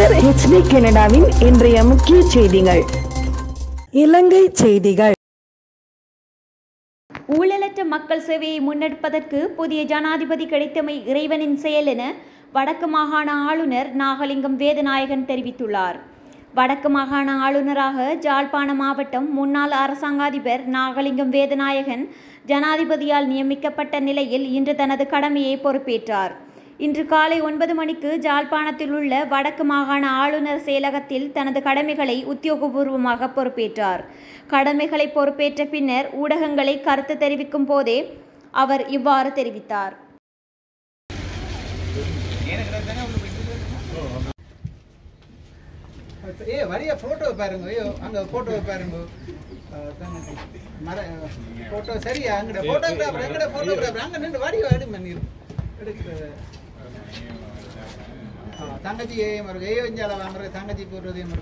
மலர் HD கனடாவின் இன்றைய முக்கிய செய்திகள். இலங்கை செய்திகள். ஊழலற்ற மக்கள் சேவையை முன்னெடுப்பதற்கு புதிய ஜனாதிபதி கிடைத்தமை இறைவனின் செயல் என வடக்கு மாகாண ஆளுநர் நாகலிங்கம் வேதநாயகன் தெரிவித்துள்ளார். வடக்கு மாகாண ஆளுநராக ஜாழ்ப்பாண மாவட்டம் முன்னாள் அரசாங்க அதிபர் நாகலிங்கம் வேதநாயகன் ஜனாதிபதியால் நியமிக்கப்பட்ட நிலையில் இன்று தனது கடமையை பொறுப்பேற்றார். இன்று காலை 9 மணிக்கு ஜாழ்ப்பாணத்தில் உள்ள வடக்கு மாகாண ஆளுநர் செயலகத்தில் தனது கடமைகளை உத்தியோகபூர்வமாக பொறுப்பேற்றார். கடமைகளை பொறுப்பேற்ற பின்னர் ஊடகங்களை கருத்து தெரிவிக்கும் போதே அவர் இவ்வாறு தெரிவித்தார். தங்கச்சி வஞ்சால வாங்குற தங்கச்சி போடுறதையும்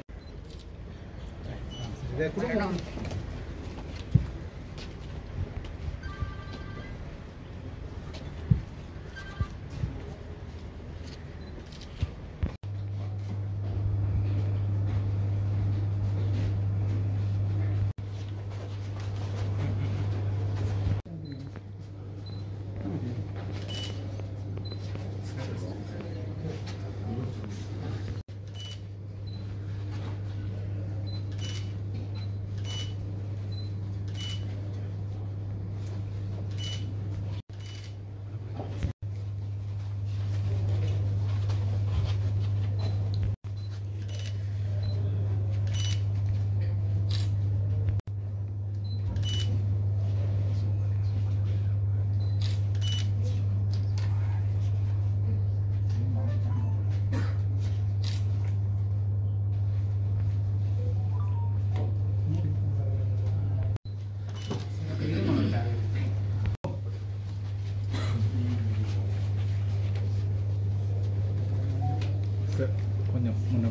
கொஞ்சம் முன்னே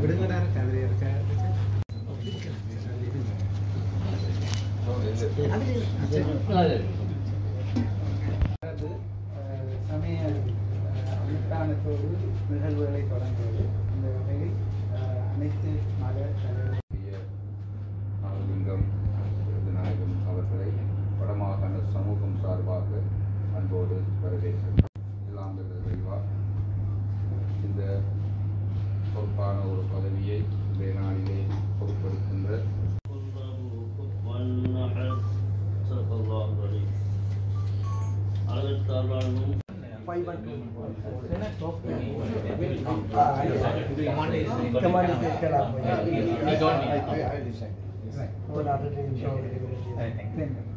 விடுங்கடா கதிரி இருக்க சமய அனுஷ்டானத்தோடு நிகழ்வுகளை தொடங்குவது. இந்த வகையில் அனைத்து மத நாகலிங்கம் வேதநாயகம் அவர்களை வடமாகாண சமூகம் சார்பாக அன்போடு வரவேற்கிறேன். எல்லாம் இறைவா, இந்த பொறுப்பான ஒரு பதவியை இன்றைய நாளிலே பொறுப்பெடுக்கின்ற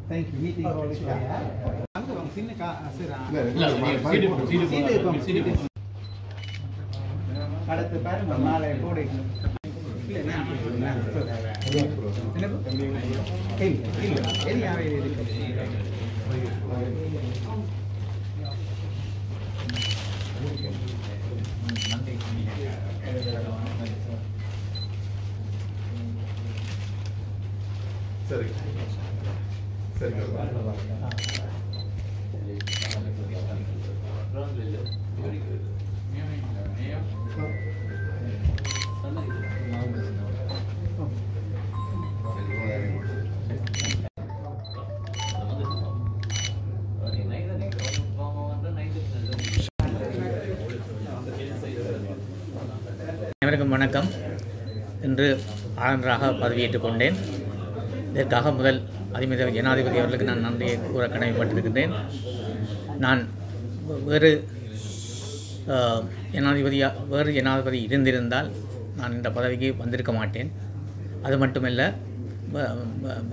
Thank you. Meeting all this way. அடுத்து பாருங்க நாளை போடு. சரி சரி அனைவருக்கும் வணக்கம். இன்று ஆளுநராக பதவியேற்றுக் கொண்டேன். இதற்காக முதல் அதிமித ஜனாதிபதி அவர்களுக்கு நான் நன்றியை கூற கடமைப்பட்டிருக்கின்றேன். நான் வேறு ஜனாதிபதி இருந்திருந்தால் நான் இந்த பதவிக்கு வந்திருக்க மாட்டேன். அது மட்டுமல்ல,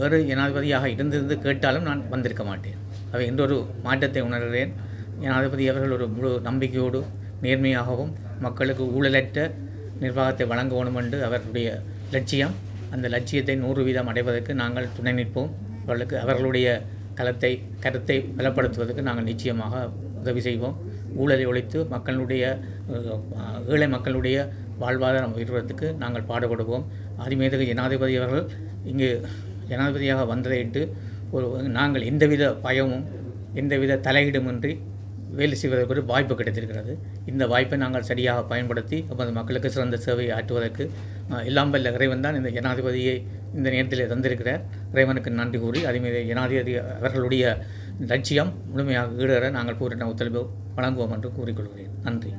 வேறு ஜனாதிபதியாக இருந்திருந்து கேட்டாலும் நான் வந்திருக்க மாட்டேன். அவை இன்றொரு மாற்றத்தை உணர்கிறேன். ஜனாதிபதி அவர்கள் ஒரு முழு நம்பிக்கையோடு நேர்மையாகவும் மக்களுக்கு ஊழலற்ற நிர்வாகத்தை வழங்க வேண்டும் என்று அவர்களுடைய லட்சியம். அந்த லட்சியத்தை 100% அடைவதற்கு நாங்கள் துணை நிற்போம். அவர்களுடைய கருத்தை பலப்படுத்துவதற்கு நாங்கள் நிச்சயமாக உதவி செய்வோம். ஊழலை ஒழித்து ஏழை மக்களுடைய வாழ்வாதாரம் உயர்வதற்கு நாங்கள் பாடுபடுவோம். அதிமேதகு ஜனாதிபதி அவர்கள் இங்கு ஜனாதிபதியாக வந்ததையிட்டு நாங்கள் எந்தவித பயமும் எந்தவித தலையீடுமின்றி வேலை செய்வதற்கு ஒரு வாய்ப்பு கிடைத்திருக்கிறது. இந்த வாய்ப்பை நாங்கள் சரியாக பயன்படுத்தி நமது மக்களுக்கு சிறந்த சேவையை ஆற்றுவதற்கு எல்லாம் வல்ல இறைவன் தான் இந்த ஜனாதிபதியை இந்த நேரத்தில் தந்திருக்கிறார். இறைவனுக்கு நன்றி கூறி அதேமாதிரி ஜனாதிபதி அவர்களுடைய லட்சியம் முழுமையாக ஈடேற நாங்கள் பூரண ஒத்துழைப்பு வழங்குவோம் என்று கூறிக்கொள்கிறேன். நன்றி.